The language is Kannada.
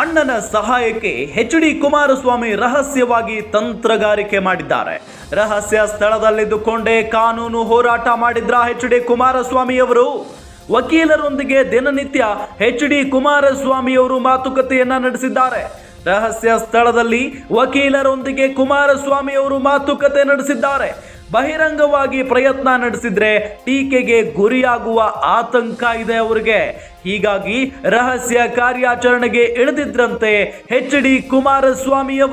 ಅಣ್ಣನ ಸಹಾಯಕ್ಕೆ ಎಚ್.ಡಿ. ಕುಮಾರಸ್ವಾಮಿ ರಹಸ್ಯವಾಗಿ ತಂತ್ರಗಾರಿಕೆ ಮಾಡಿದ್ದಾರೆ. ರಹಸ್ಯ ಸ್ಥಳದಲ್ಲಿದ್ದುಕೊಂಡೇ ಕಾನೂನು ಹೋರಾಟ ಮಾಡಿದ್ರ ಎಚ್.ಡಿ. ಕುಮಾರಸ್ವಾಮಿ ಅವರು ವಕೀಲರೊಂದಿಗೆ ದಿನನಿತ್ಯ ಎಚ್.ಡಿ. ಕುಮಾರಸ್ವಾಮಿ ಅವರು ಮಾತುಕತೆಯನ್ನ ನಡೆಸಿದ್ದಾರೆ. ರಹಸ್ಯ ಸ್ಥಳದಲ್ಲಿ ವಕೀಲರೊಂದಿಗೆ ಕುಮಾರಸ್ವಾಮಿ ಅವರು ಮಾತುಕತೆ ನಡೆಸಿದ್ದಾರೆ. ಬಹಿರಂಗವಾಗಿ ಪ್ರಯತ್ನ ನಡೆಸಿದ್ರೆ ಟೀಕೆಗೆ ಗುರಿಯಾಗುವ ಆತಂಕ ಇದೆ ಅವರಿಗೆ. ಹೀಗಾಗಿ ರಹಸ್ಯ ಕಾರ್ಯಾಚರಣೆಗೆ ಇಳಿದಿದ್ರಂತೆ ಎಚ್.ಡಿ. ಕುಮಾರಸ್ವಾಮಿ ಅವರು.